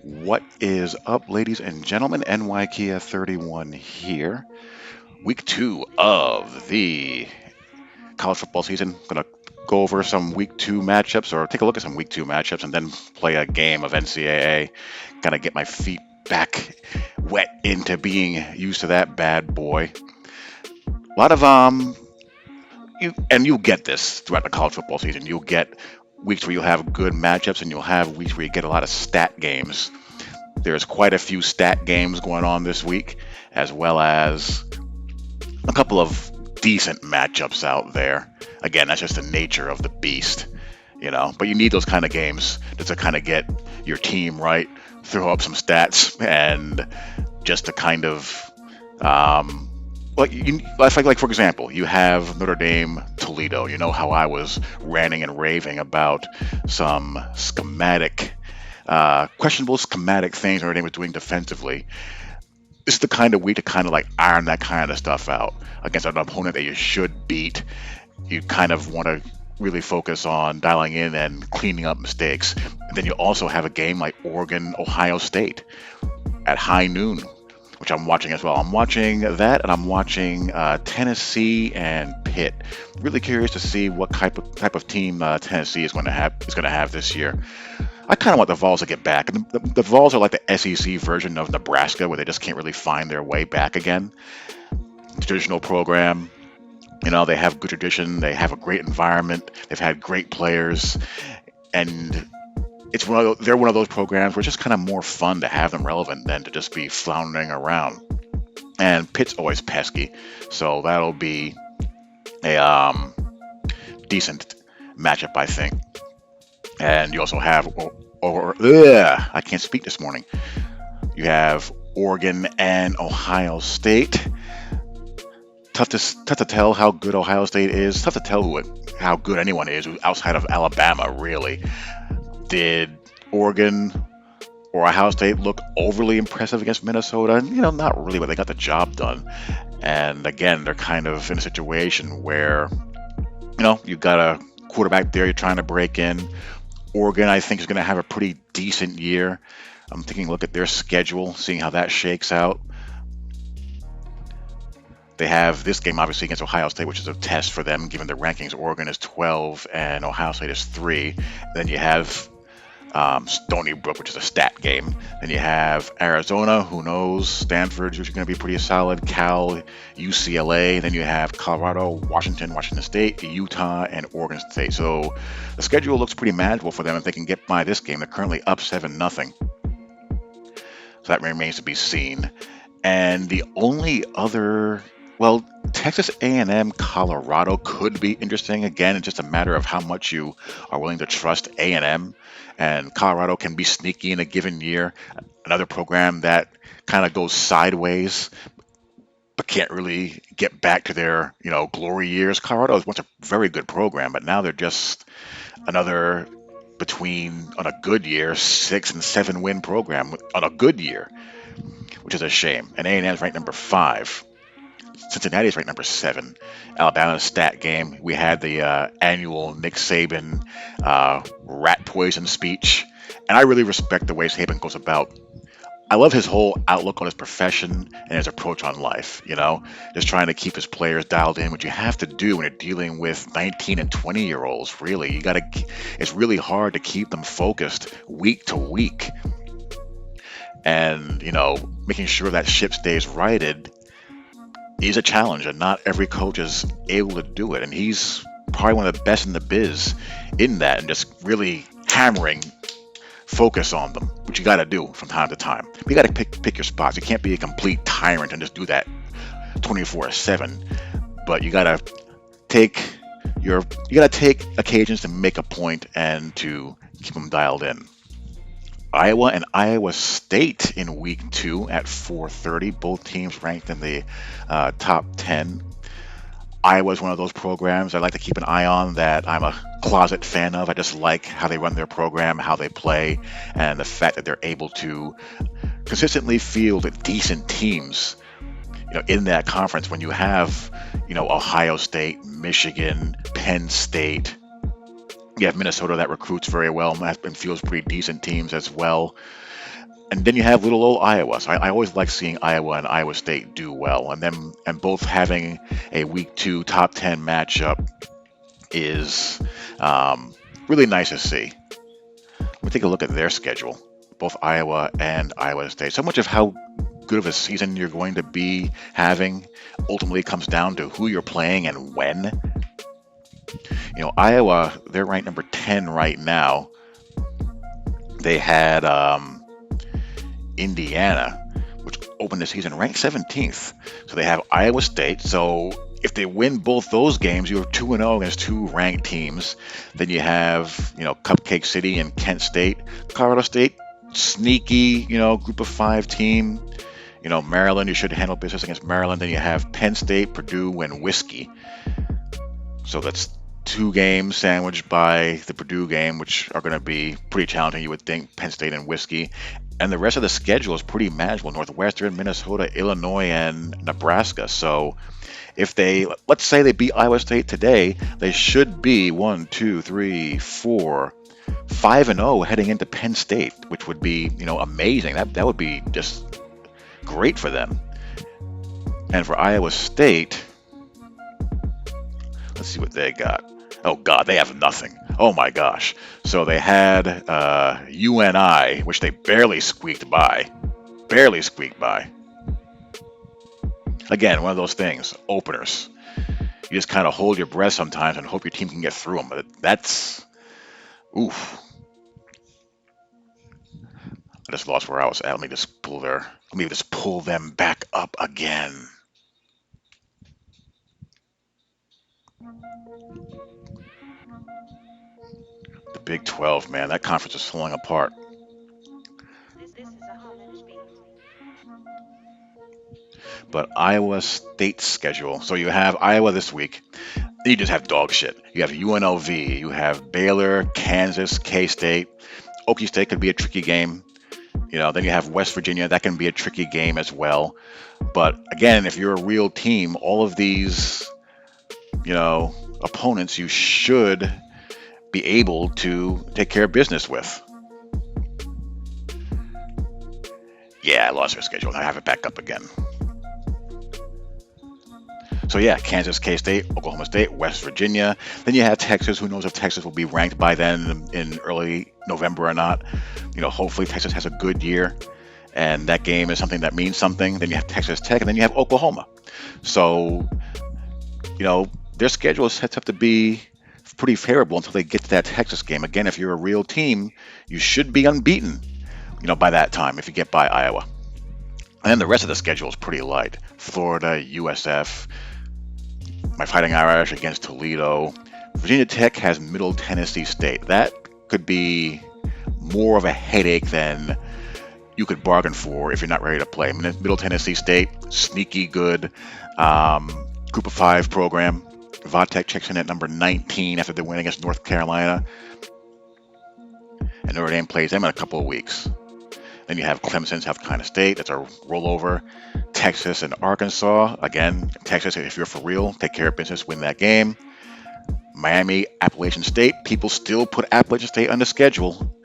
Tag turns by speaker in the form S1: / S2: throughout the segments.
S1: What is up, ladies and gentlemen? Ncaa 31 here. Week two of the college football season. Gonna go over some week two matchups, or take a look at some week two matchups, and then play a game of Ncaa. Gotta get my feet back wet into being used to that bad boy. A lot of you'll get this throughout the college football season. You'll get weeks where you'll have good matchups, and you'll have weeks where you get a lot of stat games. There's quite a few stat games going on this week, as well as a couple of decent matchups out there. Again, that's just the nature of the beast. But you need those kind of games just to kind of get your team right, throw up some stats, and just to kind of, like for example, you have Notre Dame Toledo. You know how I was ranting and raving about some questionable schematic things Notre Dame was doing defensively. This is the kind of week to kind of like iron that kind of stuff out against an opponent that you should beat. You kind of want to really focus on dialing in and cleaning up mistakes. And then you also have a game like Oregon, Ohio State at high noon, which I'm watching as well. I'm watching that, and I'm watching Tennessee and Pitt. Really curious to see what type of team Tennessee is going to have this year. I kind of want the Vols to get back. The Vols are like the SEC version of Nebraska, where they just can't really find their way back again. Traditional program, they have good tradition. They have a great environment. They've had great players, and they're one of those programs where it's just kind of more fun to have them relevant than to just be floundering around. And Pitt's always pesky, so that'll be a decent matchup, I think. And you also have, I can't speak this morning. You have Oregon and Ohio State. Tough to tell how good Ohio State is. Tough to tell how good anyone is outside of Alabama, really. Did Oregon or Ohio State look overly impressive against Minnesota? Not really, but they got the job done. And again, they're kind of in a situation where, you've got a quarterback there you're trying to break in. Oregon, I think, is going to have a pretty decent year. I'm taking a look at their schedule, seeing how that shakes out. They have this game, obviously, against Ohio State, which is a test for them, given their rankings. Oregon is 12 and Ohio State is 3. Then you have Stony Brook, which is a stat game. Then you have Arizona, who knows? Stanford's usually going to be pretty solid. Cal, UCLA. Then you have Colorado, Washington State, Utah, and Oregon State. So the schedule looks pretty manageable for them if they can get by this game. They're currently up 7-0. So that remains to be seen. And the only other, Texas A&M, Colorado could be interesting. Again, it's just a matter of how much you are willing to trust A&M. And Colorado can be sneaky in a given year. Another program that kind of goes sideways, but can't really get back to their, glory years. Colorado was once a very good program, but now they're just another on a good year, 6 and 7 win program on a good year, which is a shame. And A&M is ranked number 5. Cincinnati is ranked number 7. Alabama's stat game. We had the annual Nick Saban rat poison speech, and I really respect the way Saban goes about. I love his whole outlook on his profession and his approach on life. Just trying to keep his players dialed in, which you have to do when you're dealing with 19 and 20-year-olds. Really, it's really hard to keep them focused week to week, and making sure that ship stays righted is a challenge, and not every coach is able to do it. And he's probably one of the best in the biz in that, and just really hammering focus on them, which you got to do from time to time. But you got to pick your spots. You can't be a complete tyrant and just do that 24/7. But you got to take occasions to make a point and to keep them dialed in. Iowa and Iowa State in week 2 at 4:30. Both teams ranked in the top 10. Iowa is one of those programs I like to keep an eye on, that I'm a closet fan of. I just like how they run their program, how they play, and the fact that they're able to consistently field decent teams in that conference. When you have Ohio State, Michigan, Penn State, You have Minnesota that recruits very well and fields pretty decent teams as well. And then you have little old Iowa. So I always like seeing Iowa and Iowa State do well, and both having a week 2 top 10 matchup is really nice to see. Let me take a look at their schedule, both Iowa and Iowa State. So much of how good of a season you're going to be having ultimately comes down to who you're playing and when. Iowa, they're ranked number 10 right now. They had Indiana, which opened the season ranked 17th. So they have Iowa State. So if they win both those games, you're 2-0 against two ranked teams. Then you have, Cupcake City and Kent State. Colorado State, sneaky, group of 5 team. Maryland, you should handle business against Maryland. Then you have Penn State, Purdue, and Whiskey. So that's 2 games sandwiched by the Purdue game, which are going to be pretty challenging, you would think, Penn State and Whiskey. And the rest of the schedule is pretty manageable. Northwestern, Minnesota, Illinois, and Nebraska. So if let's say they beat Iowa State today, they should be 5-0 heading into Penn State, which would be, amazing. That would be just great for them. And for Iowa State, let's see what they got. Oh, God, they have nothing. Oh, my gosh. So they had UNI, which they barely squeaked by. Barely squeaked by. Again, one of those things, openers. You just kind of hold your breath sometimes and hope your team can get through them. But that's, oof. I just lost where I was at. Let me just pull them back up again. The Big 12, man, that conference is falling apart. But Iowa State's schedule. So you have Iowa this week. You just have dog shit. You have UNLV. You have Baylor, Kansas, K-State. Okie State could be a tricky game. Then you have West Virginia. That can be a tricky game as well. But again, if you're a real team, all of these, opponents you should be able to take care of business with. Yeah, I lost their schedule. I have it back up again. So yeah, Kansas, K-State, Oklahoma State, West Virginia. Then you have Texas. Who knows if Texas will be ranked by then in early November or not. Hopefully Texas has a good year. And that game is something that means something. Then you have Texas Tech, and then you have Oklahoma. So, their schedule sets up to be pretty favorable until they get to that Texas game. Again, if you're a real team, you should be unbeaten, by that time if you get by Iowa. And then the rest of the schedule is pretty light. Florida, USF, my Fighting Irish against Toledo. Virginia Tech has Middle Tennessee State. That could be more of a headache than you could bargain for if you're not ready to play. Middle Tennessee State, sneaky good group of 5 program. Vatech checks in at number 19 after they win against North Carolina. And Notre Dame plays them in a couple of weeks. Then you have Clemson, South Carolina State. That's a rollover. Texas and Arkansas. Again, Texas, if you're for real, take care of business, win that game. Miami, Appalachian State. People still put Appalachian State on the schedule.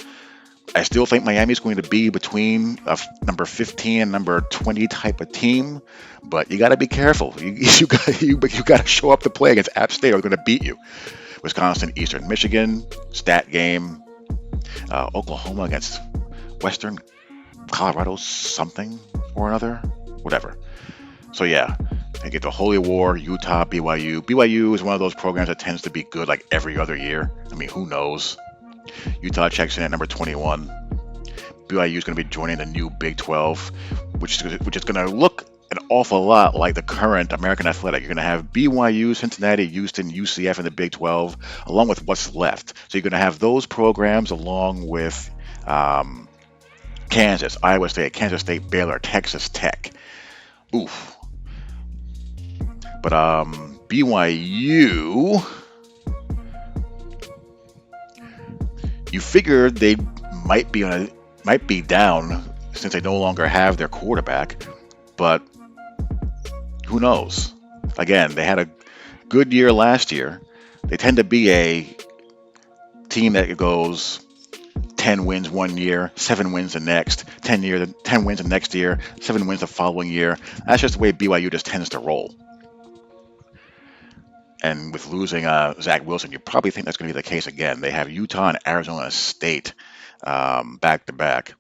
S1: I still think Miami's going to be between number 15 and number 20 type of team, but you got to be careful. You got to show up to play against App State, or they're going to beat you. Wisconsin, Eastern Michigan, stat game. Oklahoma against Western Colorado, something or another, whatever. So yeah, they get the Holy War, Utah, BYU. BYU is one of those programs that tends to be good like every other year. I mean, who knows? Utah checks in at number 21. BYU is going to be joining the new Big 12, which is going to look an awful lot like the current American Athletic. You're going to have BYU, Cincinnati, Houston, UCF in the Big 12, along with what's left. So you're going to have those programs along with Kansas, Iowa State, Kansas State, Baylor, Texas Tech. Oof. But BYU, you figured they might be down since they no longer have their quarterback, but who knows? Again, they had a good year last year. They tend to be a team that goes 10 wins one year, 7 wins the next, 10 wins the next year, 7 wins the following year. That's just the way BYU just tends to roll. And with losing Zach Wilson, you probably think that's going to be the case again. They have Utah and Arizona State back to back.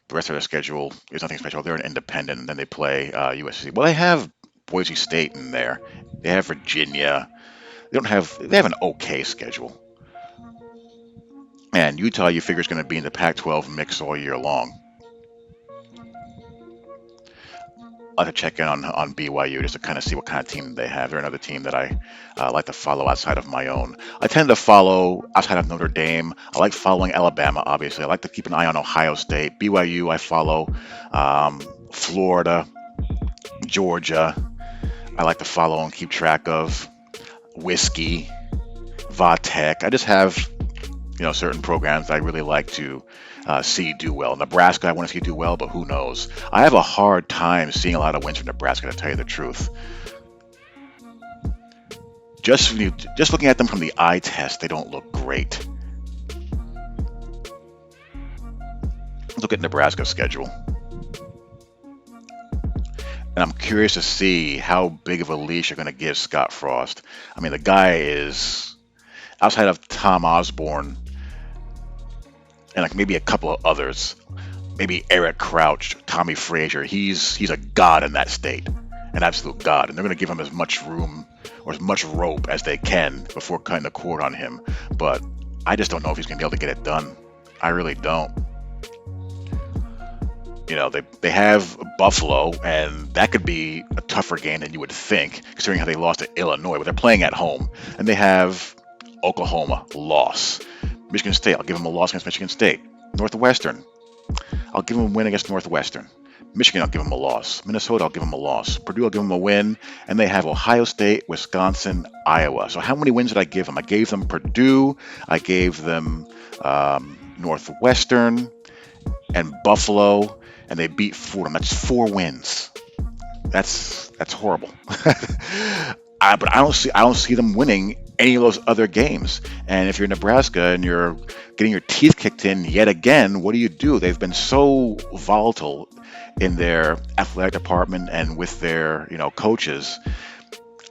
S1: The rest of their schedule is nothing special. They're an independent, and then they play USC. Well, they have Boise State in there. They have Virginia. They have an okay schedule. And Utah, you figure, is going to be in the Pac-12 mix all year long. I'll have to check in on BYU just to kind of see what kind of team they have. They're another team that I like to follow outside of my own. I tend to follow outside of Notre Dame. I like following Alabama, obviously. I like to keep an eye on Ohio State. BYU, I follow Florida, Georgia. I like to follow and keep track of Whiskey, Vatech. I just have certain programs I really like to see do well. Nebraska, I want to see do well, but who knows? I have a hard time seeing a lot of wins from Nebraska, to tell you the truth. Just looking at them from the eye test, they don't look great. Look at Nebraska's schedule. And I'm curious to see how big of a leash you're going to give Scott Frost. I mean, the guy is, outside of Tom Osborne, and like maybe a couple of others, maybe Eric Crouch, Tommy Frazier. He's a god in that state, an absolute god, and they're going to give him as much room or as much rope as they can before cutting the cord on him. But I just don't know if he's going to be able to get it done. I really don't. They have Buffalo, and that could be a tougher game than you would think, considering how they lost to Illinois. But they're playing at home, and they have Oklahoma, loss. Michigan State, I'll give them a loss against Michigan State. Northwestern, I'll give them a win against Northwestern. Michigan, I'll give them a loss. Minnesota, I'll give them a loss. Purdue, I'll give them a win. And they have Ohio State, Wisconsin, Iowa. So how many wins did I give them? I gave them Purdue. I gave them Northwestern and Buffalo. And they beat Fordham. That's 4 wins. That's horrible. But I don't see them winning any of those other games. And if you're Nebraska and you're getting your teeth kicked in yet again, what do? They've been so volatile in their athletic department and with their when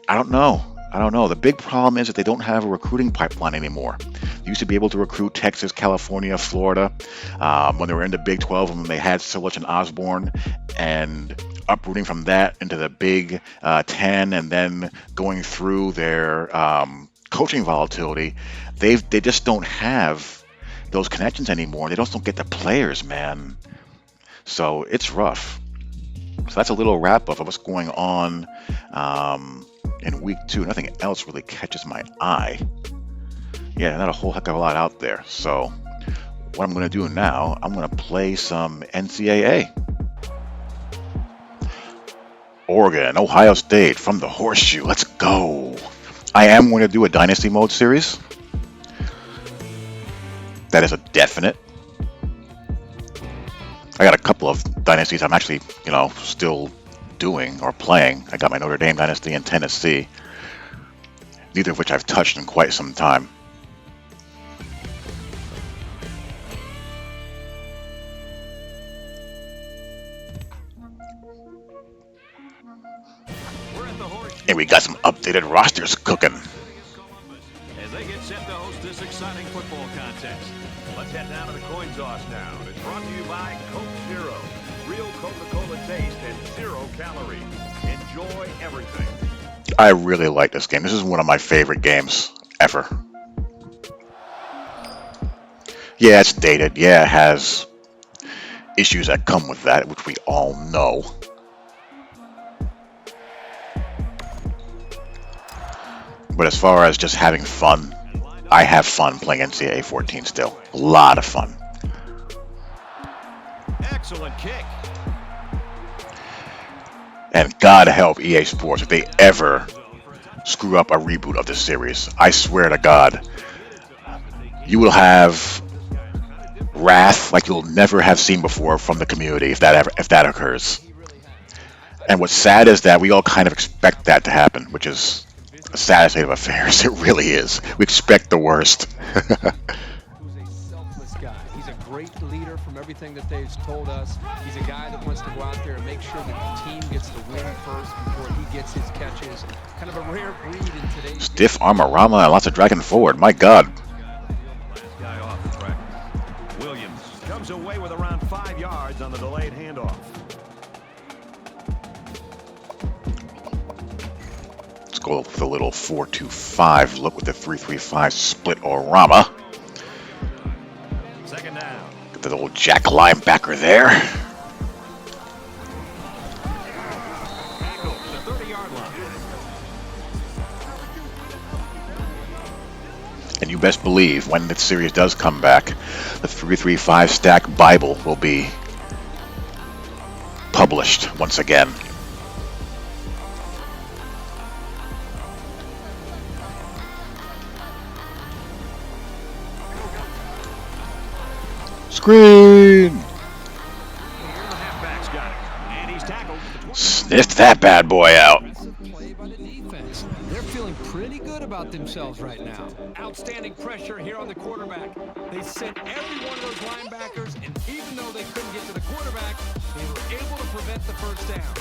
S1: I don't know. The big problem is that they don't have a recruiting pipeline anymore. They used to be able to recruit Texas, California, Florida. When they were in the Big 12, and they had Silich and Osborne, and uprooting from that into the Big 10, and then going through their coaching volatility, they just don't have those connections anymore. They just don't get the players, man. So it's rough. So that's a little wrap up of what's going on in week 2. Nothing else really catches my eye. Yeah, not a whole heck of a lot out there. So what I'm going to do now, I'm going to play some NCAA. Oregon, Ohio State from the Horseshoe. Let's go. I am going to do a Dynasty Mode series. That is a definite. I got a couple of dynasties I'm actually, still doing or playing. I got my Notre Dame dynasty in Tennessee, neither of which I've touched in quite some time. And we got some updated rosters cooking.
S2: As they get set to host this exciting football contest. Let's head down to the coin toss now. It's brought to you by Coke Zero. Real Coca-Cola taste and 0 calories. Enjoy everything.
S1: I really like this game. This is one of my favorite games ever. Yeah, it's dated. Yeah, it has issues that come with that, which we all know. But as far as just having fun, I have fun playing NCAA 14 still. A lot of fun.
S2: Excellent kick.
S1: And God help EA Sports if they ever screw up a reboot of this series. I swear to God, you will have wrath like you'll never have seen before from the community if that occurs. And what's sad is that we all kind of expect that to happen, which is a sad state of affairs. It really is. We expect the worst.
S3: leader from everything that they've told us. He's a guy that wants to go out there and make sure that the team gets the win first before he gets his catches. Kind of a rare breed in today's
S1: Stiff armorama and lots of dragging forward. My God.
S2: Last guy off in practice. Williams comes away with around 5 yards on the delayed handoff.
S1: Let's go with a little 4-2-5 look with the 3-3-5 split orama.
S2: Second down.
S1: Get the old jack linebacker there.
S2: Tackle to the 30-yard line.
S1: And you best believe when the series does come back, the 3-3-5 stack Bible will be published once again. Screen!
S2: Halfback's got it. And he's tackled.
S1: Sniffed that bad boy out.
S3: play by the defense. They're feeling pretty good about themselves right now. Outstanding pressure here on the quarterback. They sent every one of those linebackers, and even though they couldn't get to the quarterback, they were able to prevent the first down.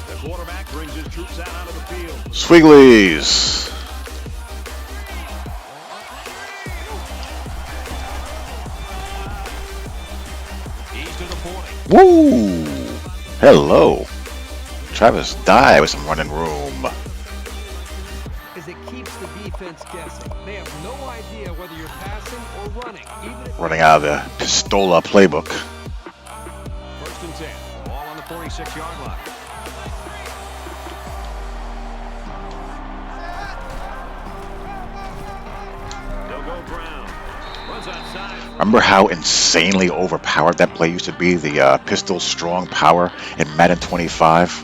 S2: The quarterback brings his troops out onto the field.
S1: Swigglies.
S2: He's to the 40.
S1: Woo! Hello. Travis Dye with some running room.
S3: As it keeps the defense guessing. They have no idea whether you're passing or running.
S1: Running out of the Pistola playbook.
S2: First and 10. Ball on the 46-yard line. They'll go ground. Runs outside.
S1: Remember how insanely overpowered that play used to be? The pistol strong power in Madden 25?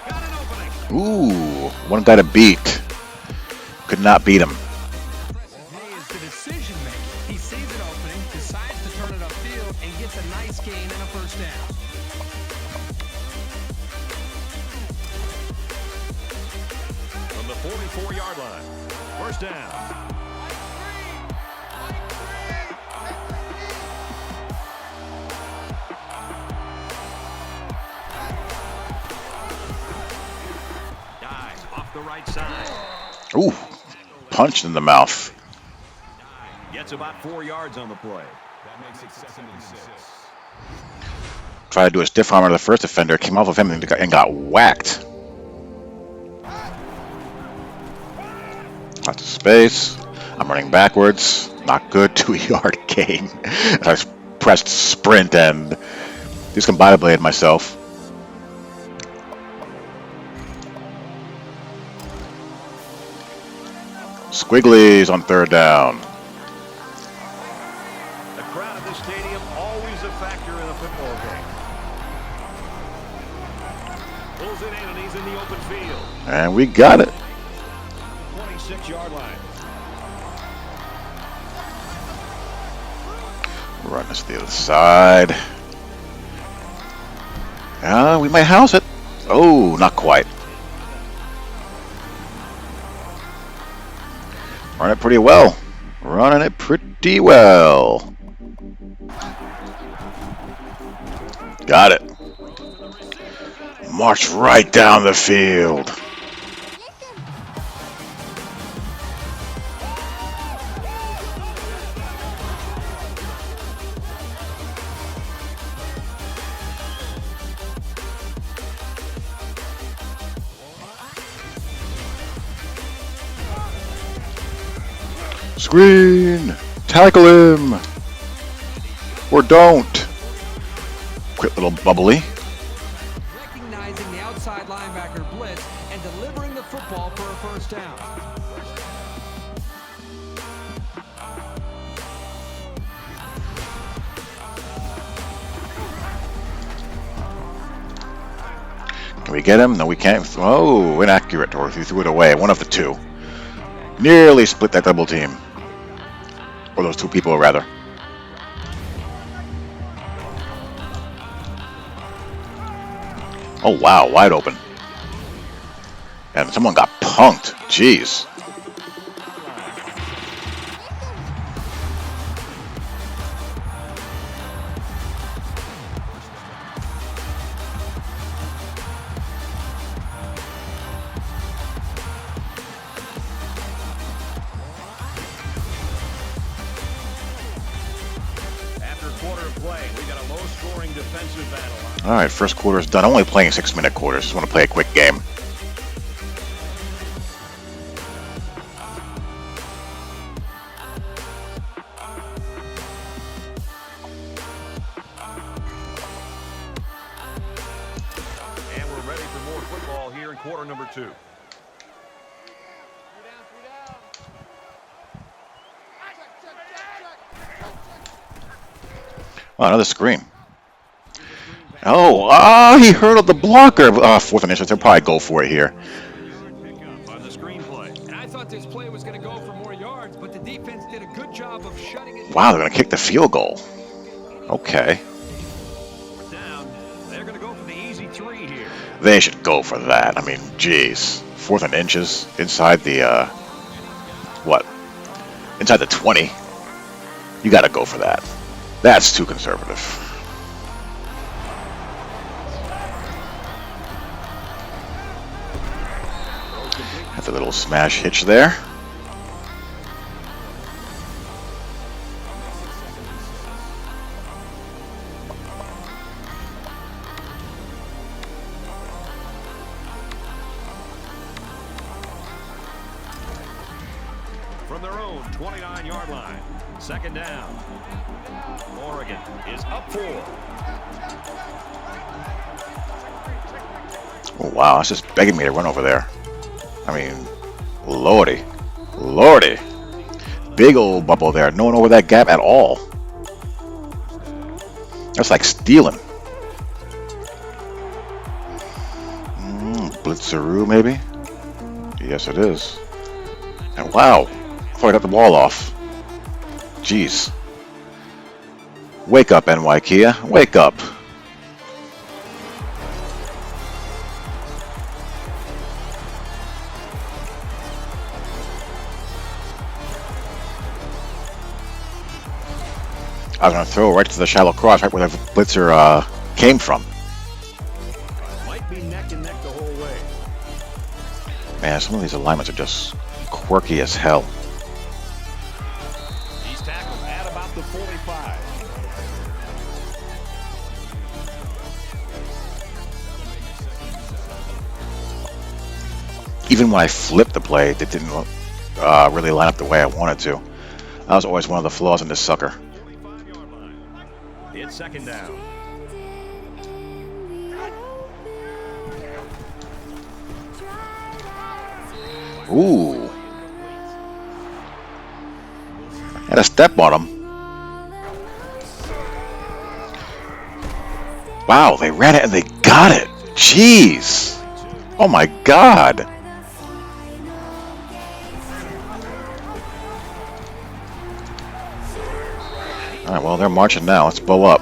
S2: Got an opening.
S1: Ooh, one guy to beat. Could not beat him.
S3: Is the decision maker. He sees an opening, decides to turn it upfield, and gets a nice gain and a first down.
S2: From the 44-yard line. First down. Dives off the right side.
S1: Ooh, punched in the mouth.
S2: Gets about 4 yards on the play.
S4: That makes it 2nd and 6.
S1: Tried to do a stiff arm to the first defender, came off of him and got whacked. Lots of space. I'm running backwards. Not good. 2-yard gain. I pressed sprint and discombobulated myself. Squigglies on third down.
S2: The crowd at this stadium always a factor in a football game. Pulls it in and he's in the open field.
S1: And we got it.
S2: 26-yard line.
S1: Run this to the other side. We might house it. Oh, not quite. Run it pretty well. Running it pretty well. Got it. March right down the field. Screen! Tackle him! Or don't! Quick little bubbly.
S3: Recognizing the outside linebacker blitz and delivering the football for a first down.
S1: Can we get him? No, we can't. Oh, inaccurate, or he threw it away. One of the two. Nearly split that double team. Or those two people, rather. Oh, wow, wide open. And someone got punked. Jeez. All right, first quarter is done. I'm only playing 6-minute quarters. Just want to play a quick game.
S2: And we're ready for more football here in quarter number 2.
S1: Oh, another screen. Oh, he hurdled the blocker. 4th and inches. They'll probably go for it here.
S2: On the screenplay.
S3: And I thought this play was going to go for more yards, but the defense did a good job of shutting it.
S1: Wow, they're going to kick the field goal. Okay.
S2: Down. They're going to go for the easy 3 here.
S1: They should go for that. I mean, geez. 4th and inches inside the, what? Inside the 20. You got to go for that. That's too conservative. Have a little smash hitch there.
S2: From their own 29-yard line. 2nd down. Oregon is up 4.
S1: Oh, wow, it's just begging me to run over there. I mean, lordy. Lordy. Big old bubble there. No one over that gap at all. That's like stealing. Blitzeroo, maybe? Yes, it is. And wow, I thought I got the ball off. Jeez. Wake up, Ncaa. Wake up. I was going to throw right to the shallow cross, right where the blitzer came from.
S2: Might be neck and neck the whole way.
S1: Man, some of these alignments are just quirky as hell.
S2: He's tackled at about the 45.
S1: Even when I flipped the play, it didn't really line up the way I wanted to. That was always one of the flaws in this sucker.
S2: 45-yard line. It's 2nd down.
S1: Ooh. Had a step on him. Wow, they ran it and they got it. Jeez. Oh my God. All right, well, they're marching now. Let's blow up.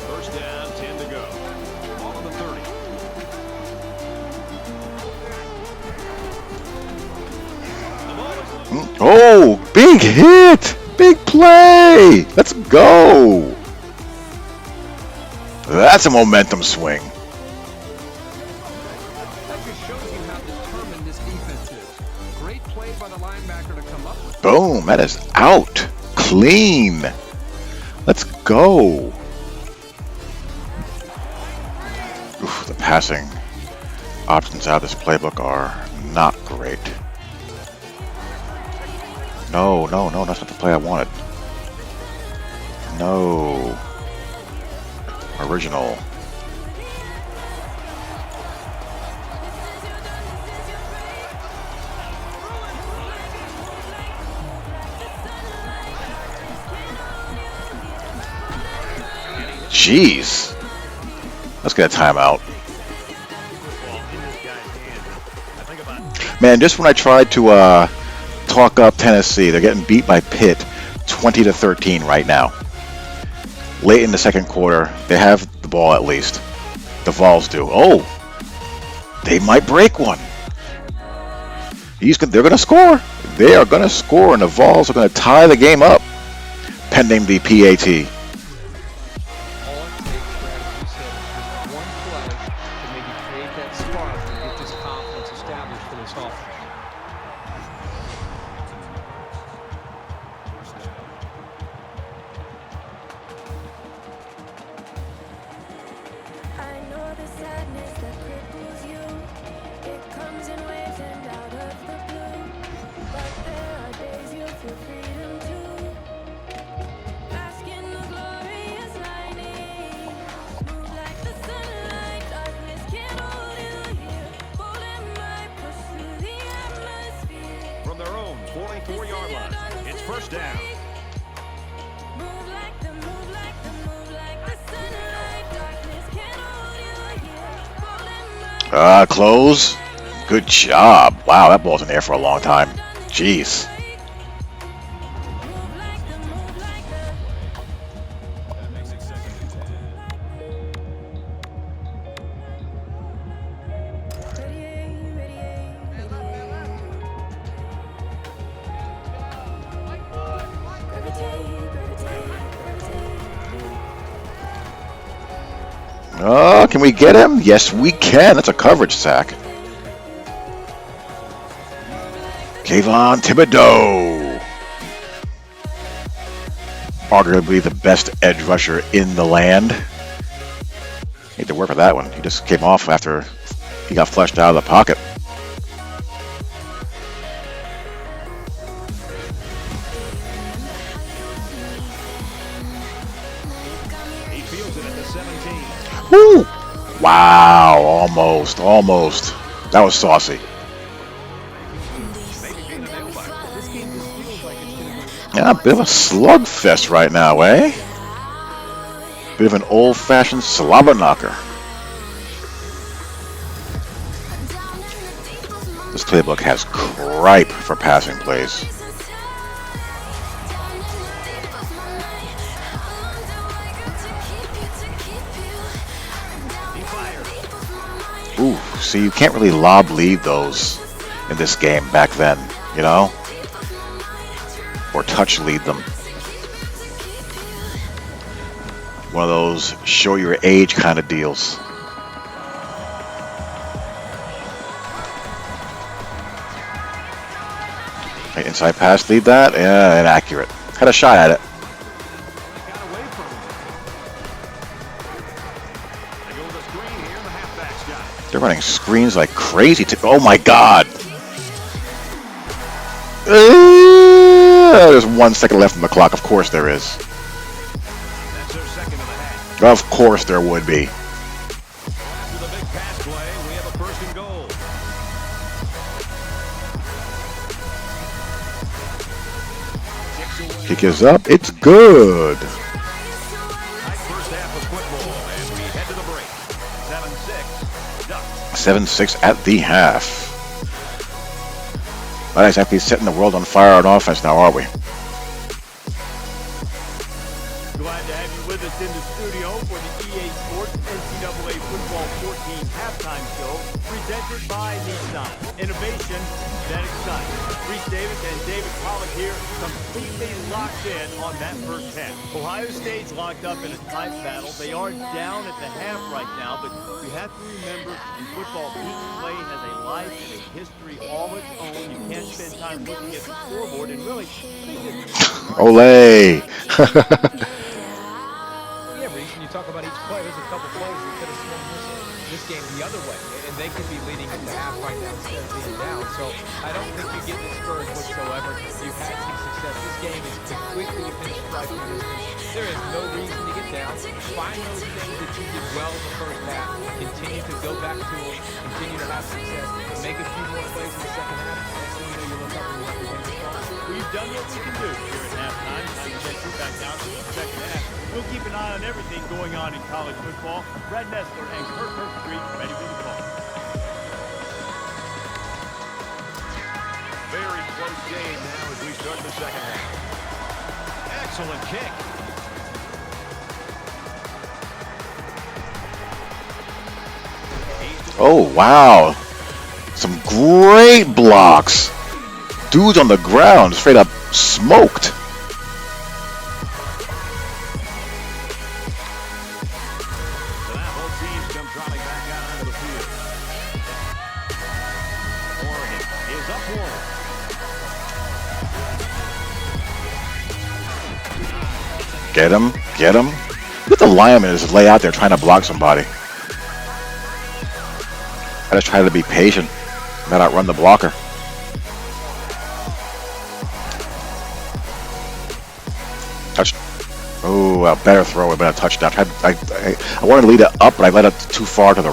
S2: First down, 10 to go. Ball on the 30. The ball is
S1: Oh, big hit. Big play. Let's go. That's a momentum swing.
S3: That just shows you how determined this defense is. Great play by the linebacker to come up with.
S1: Boom, that is out. Clean. Let's go. Oof, the passing options out of this playbook are not great. No, that's not the play I wanted. No. Original. Jeez. Let's get a timeout. Man, just when I tried to talk up Tennessee, they're getting beat by Pitt 20-13 right now. Late in the second quarter, they have the ball at least. The Vols do. Oh, they might break one. They're going to score. They are going to score, and the Vols are going to tie the game up, pending the PAT.
S2: From their own 44-yard line, it's first down.
S1: Close. Good job. Wow, that ball's in the air for a long time. Jeez. Oh, can we get him? Yes, we can. That's a coverage sack. Kayvon Thibodeau. Arguably the best edge rusher in the land. Need to work for that one. He just came off after he got flushed out of the pocket.
S2: He fields it at the 17.
S1: Woo! Wow, almost. That was saucy. Yeah, a bit of a slugfest right now, eh? Bit of an old-fashioned slobber knocker. This playbook has cripe for passing plays. Ooh, see, you can't really lob lead those in this game back then, you know? Or touch lead them. One of those show your age kind of deals. Hey, inside pass, lead that? Yeah, inaccurate. Had a shot at it. They're running screens like crazy. Oh my God! There's 1 second left on the clock. Of course there is.
S2: That's their second of the half.
S1: Of course there would be.
S2: After the big pass play, we have a first and goal.
S1: Kick is up. It's good.
S2: Tight first half of football, and we head to the break. 7-6, Ducks.
S1: 7-6 at the half. Not exactly setting the world on fire on offense now, are we?
S5: Glad to have you with us in the studio for the EA Sports NCAA Football 14 halftime show presented by Ncaa. Innovation that excites. Reese Davis and David Pollock here completely locked in on that first half. Ohio State's locked up in a tight battle. They are down at the half right now, but you have to remember in football, each play has a life and a history all its own. You can't spend time looking at the scoreboard and really
S1: Olay!
S3: Yeah, Reese, when you talk about each play, there's a couple plays that could have swung this game the other way, and they could be leading at the half right now instead of being down. So I don't think you get discouraged whatsoever. You've had some success. This game is quickly within striking distance. There is no reason to get down. Find those things that you did well in the first half. Continue to go back to them. Continue to have success. Make a few more plays in the second half. Next thing you know, you look up and you're winning.
S5: we've done what we can do here at halftime. Time to get you back out to the second half. We'll keep an eye on everything going on in college football. Brad Nessler and Kirk Herbstreit ready for the call.
S2: Very close game now as we start the second half. Excellent kick.
S1: Oh, wow. Some great blocks. Dudes on the ground, straight up smoked.
S2: So now both teams come trotting back out onto the field. Oregon is up one.
S1: Get him, get him. Look at the lineman just lay out there trying to block somebody. I just try to be patient, not outrun the blocker. Touch. Oh, a better throw, a better touchdown. I wanted to lead it up, but I let it too far to the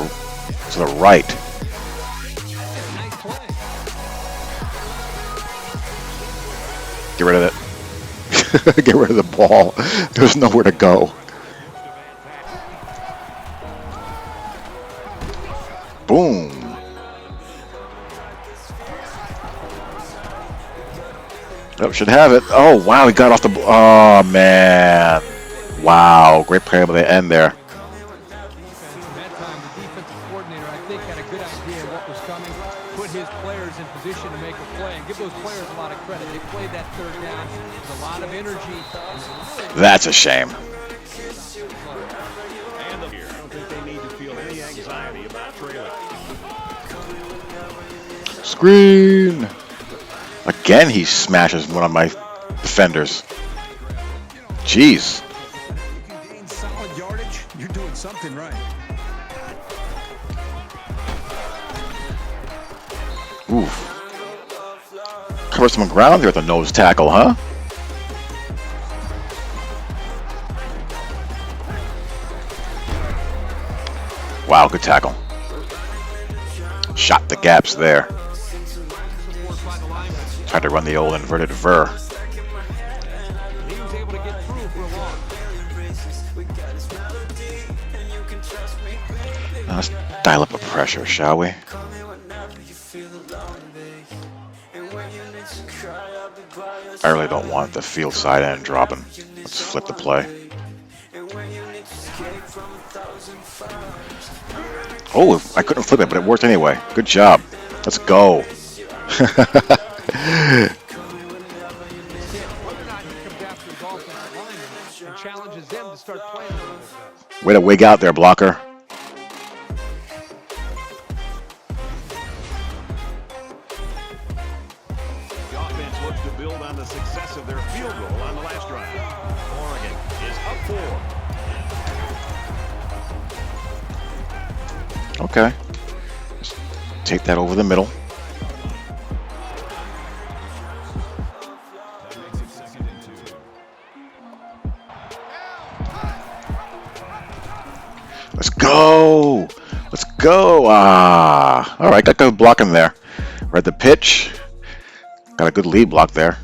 S1: right.
S3: Nice play.
S1: Get rid of it. Get rid of the ball. There's nowhere to go. Boom. Oh, should have it. Oh, wow, he got off the... Oh, man. Wow, great play by the end there.
S3: That time, the defensive coordinator, I think, had a good idea of what was coming, put his players in position to make a play, and give those players a lot of credit. They played that third down with a lot of energy.
S1: That's a shame.
S2: And here, I don't think they need to feel any anxiety about trailing.
S1: Screen. Again, he smashes one of my defenders. Jeez.
S4: You can gain solid yardage, you're doing something right.
S1: Oof. Cover some ground here at the nose tackle, huh? Wow, good tackle. Shot the gaps there. Tried to run the old inverted ver.
S3: He was able to get through for a long.
S1: Now let's dial up the pressure, shall we? I really don't want the field side end dropping. Let's flip the play. Oh, I couldn't flip it, but it worked anyway. Good job. Let's go.
S3: Whether or not he comes after his offensive lineman and challenges them to start playing a little bit better.
S1: Way to wig out there, blocker.
S2: The offense looks to build on the success of their field goal on the last drive. Oregon is up 4.
S1: Okay. Just take that over the middle.
S4: That makes it 2nd and 2.
S1: Let's go. Let's go. Ah. All right, got good blocking there. Read the pitch. Got a good lead block there.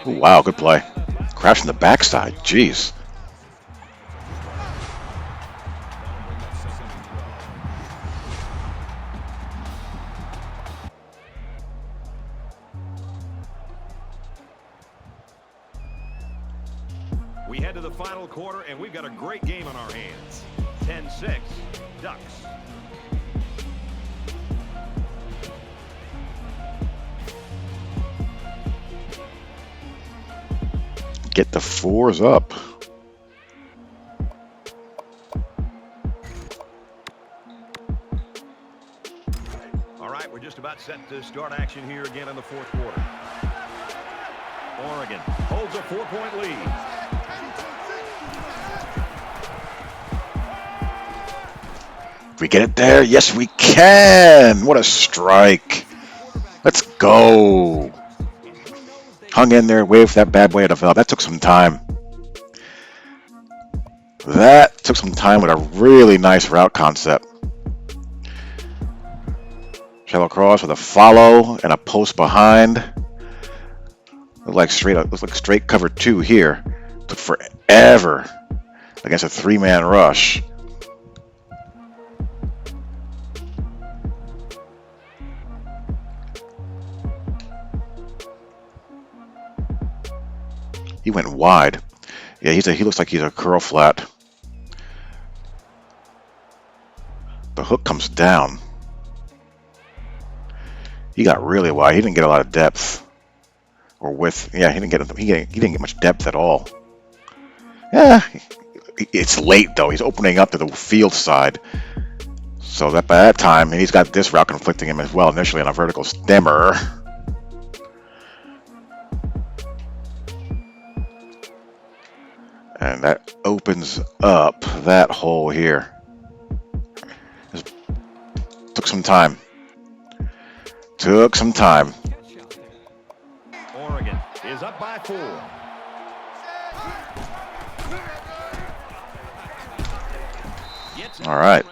S1: Ooh, wow, good play. Crash in the backside. Jeez.
S2: We head to the final quarter, and we've got a great game on our hands. 10-6, Ducks.
S1: Get the fours up.
S2: All right, we're just about set to start action here again in the fourth quarter. Oregon holds a 4-point lead.
S1: We get it there? Yes, we can. What a strike. Let's go. hung in there, waited for that bad boy to develop. That took some time. That took some time with a really nice route concept. Shallow cross with a follow and a post behind. Looks like straight cover 2 here. Took forever against a 3-man rush. He went wide. Yeah, he looks like he's a curl flat. The hook comes down. He got really wide. He didn't get a lot of depth or width. Yeah, he didn't get much depth at all. Yeah, it's late though. He's opening up to the field side. So that by that time, he's got this route conflicting him as well. Initially on a vertical stemmer. And that opens up that hole here. Took some time.
S2: Oregon is up by 4.
S1: All right.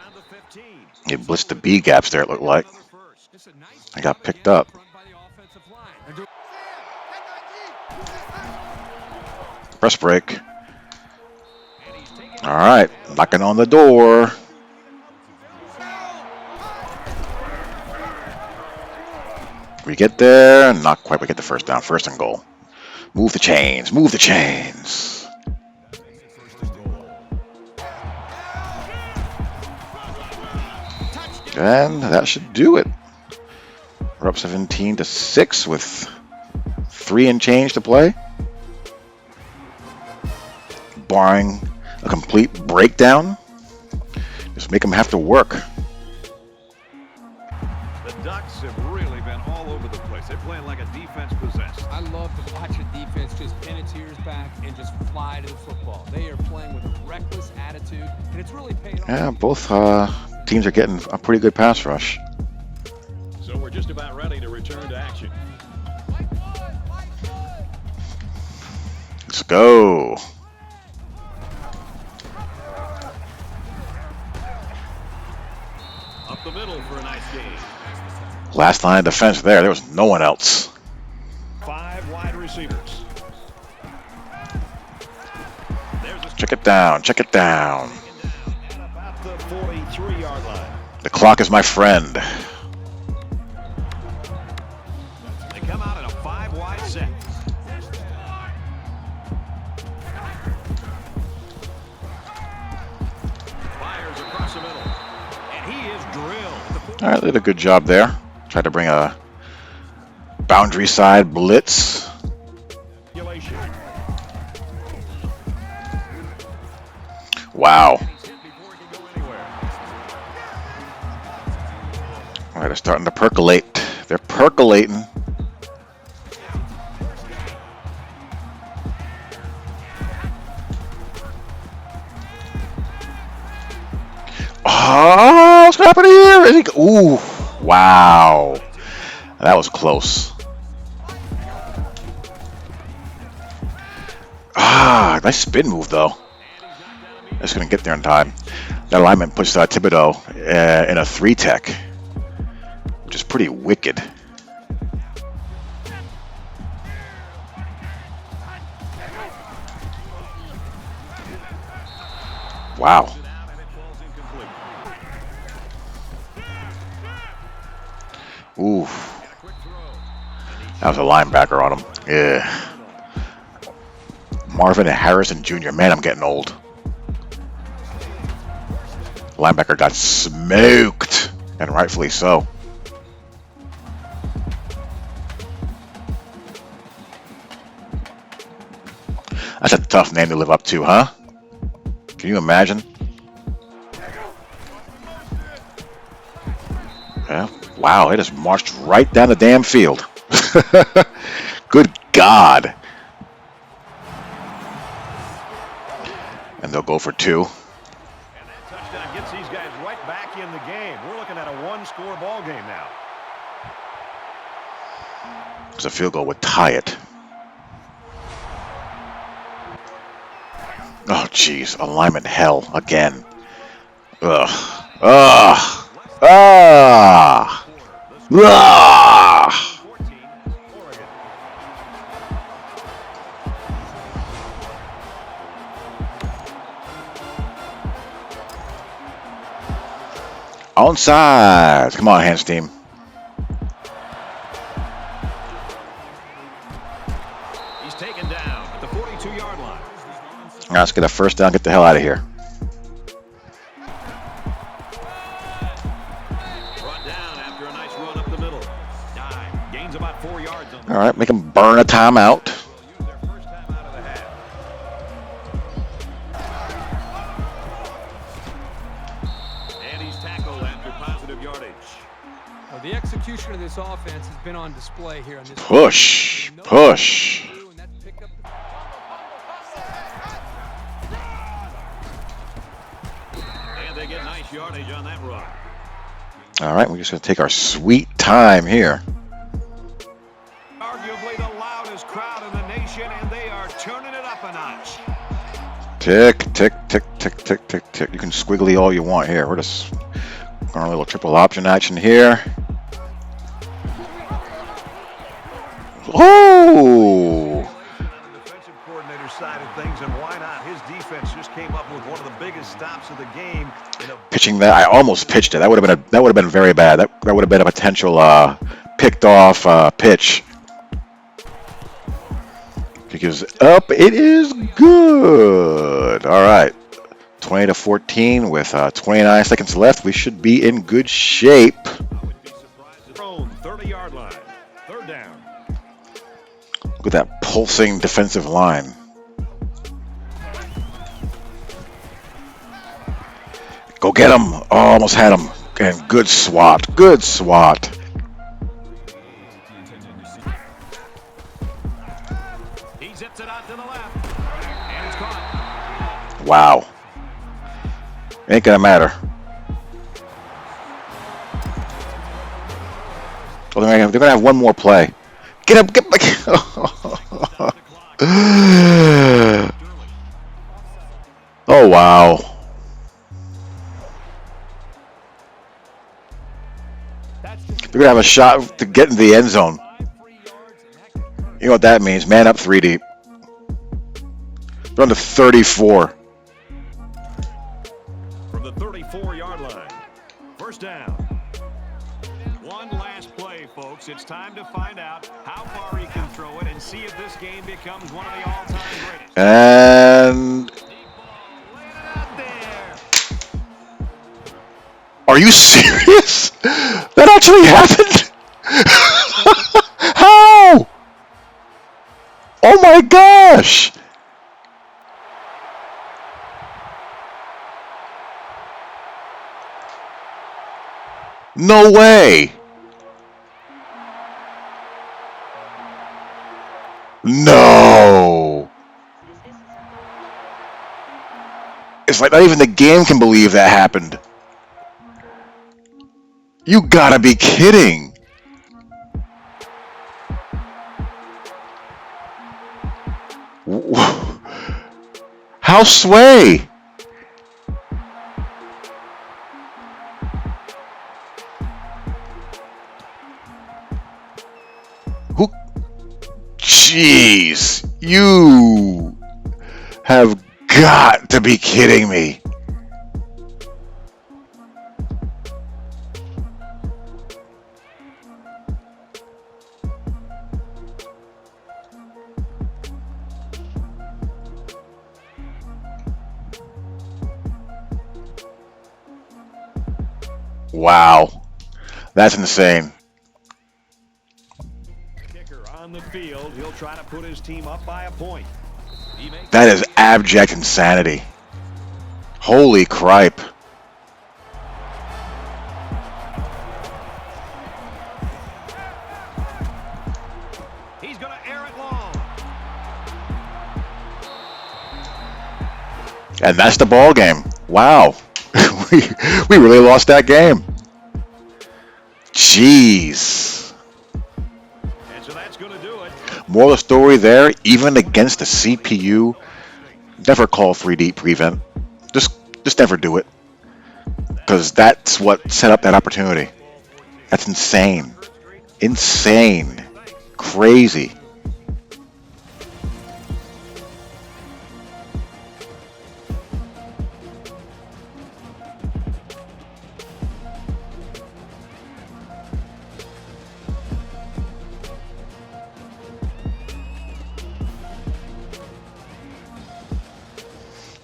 S1: He blitzed the B gaps there, it looked like. I got picked up. Press break. All right, knocking on the door. We get there, not quite. We get the first down, 1st and goal. Move the chains, move the chains. And that should do it. We're up 17-6 with 3 and change to play. Barring a complete breakdown, just make them have to work.
S2: The Ducks have really been all over the place. They're playing like a defense possessed.
S3: I love to watch a defense just pin its ears back and just fly to the football. They are playing with a reckless attitude, and it's really paid off.
S1: Yeah, both teams are getting a pretty good pass rush.
S2: So we're just about ready to return to action.
S1: Let's go.
S2: Up the middle for a nice game.
S1: Last line of defense there. There was no one else.
S2: 5 wide receivers.
S1: Check it down. Check it down.
S2: At about the 43-yard line.
S1: The clock is my friend.
S2: They come out in a 5-wide set. Fires across the middle. And he is drilled.
S1: All right, they did a good job there. Tried to bring a boundary side blitz. Wow. All right, they're starting to percolate. They're percolating. Oh, what's happening here? Is he? Ooh, wow. That was close. Ah, nice spin move, though. Just going to get there in time. That alignment puts Thibodeau in a 3-tech, which is pretty wicked. Wow. Ooh. That was a linebacker on him. Yeah. Marvin Harrison Jr. Man, I'm getting old. Linebacker got smoked, and rightfully so. That's a tough name to live up to, huh? Can you imagine? Yeah. Wow, it just marched right down the damn field. Good God. And they'll go for 2.
S2: And that touchdown gets these guys right back in the game. We're looking at a 1-score ball game now.
S1: Because a field goal would tie it. jeez. Alignment hell again. Ugh. Ugh. Ah. Ah. Onside. Come on, hands team.
S2: He's taken down at the 42-yard line.
S1: Let's get a first down. Get the hell out of here.
S2: Brought down after a nice run up the middle. Dive. Gains about 4 yards on the
S1: All right, make them burn a timeout.
S2: Use their first time out of the half. And he's tackled after positive yardage.
S3: Well, the execution of this offense has been on display here on this.
S1: Push. Push.
S3: And that pickup-
S2: And they get nice yardage on that run.
S1: All right, we're just going to take our sweet time here.
S2: Arguably the loudest crowd in the nation, and they are turning it up a notch.
S1: Tick, tick, tick, tick, tick, tick, tick. You can squiggly all you want here. We're just going a little triple option action here. Oh!
S2: On the defensive coordinator side of things, and why not? His defense just came up with one of the biggest stops of the game.
S1: Pitching that, I almost pitched it. That would have been very bad. That would have been a potential picked off pitch. Because up, it is good. All right, 20-14 with 29 seconds left. We should be in good shape.
S2: I would be surprised if thrown 30-yard line. Third down.
S1: Look at that pulsing defensive line. Go get him. Oh, almost had him. And good swat. Good swat.
S2: He zips it out to the left. And it's caught.
S1: Wow. Ain't gonna matter. Oh, they're gonna have one more play. Get him. Get back. Oh, wow. They're gonna have a shot to get in the end zone. You know what that means? Man up 3 deep. They're on the 34.
S2: From the 34-yard line. First down. One last play, folks. It's time to find out how far he can throw it and see if this game becomes one of the all-time greatest.
S1: And
S2: Out there.
S1: are you serious? That actually happened? How? Oh my gosh! No way! No! It's like not even the game can believe that happened. You gotta be kidding! How sway? Who? Jeez, you have got to be kidding me. Wow, that's insane.
S2: Kicker on the field. He'll try to put his team up by a point.
S1: That is abject insanity. Holy cripe.
S2: He's going to air it long.
S1: And that's the ball game. Wow. we really lost that game. Jeez.
S2: And so that's going to do it.
S1: Moral of the story there, even against the CPU, Never call 3D prevent. Just never do it, because that's what set up that opportunity. That's insane. Insane. Crazy.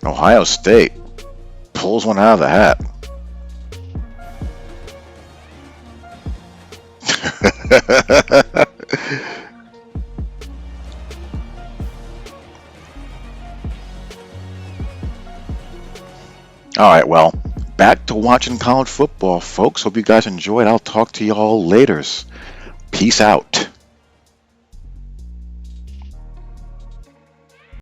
S1: Ohio State pulls one out of the hat. All right, well, back to watching college football, folks. Hope you guys enjoyed. I'll talk to you all later. Peace out.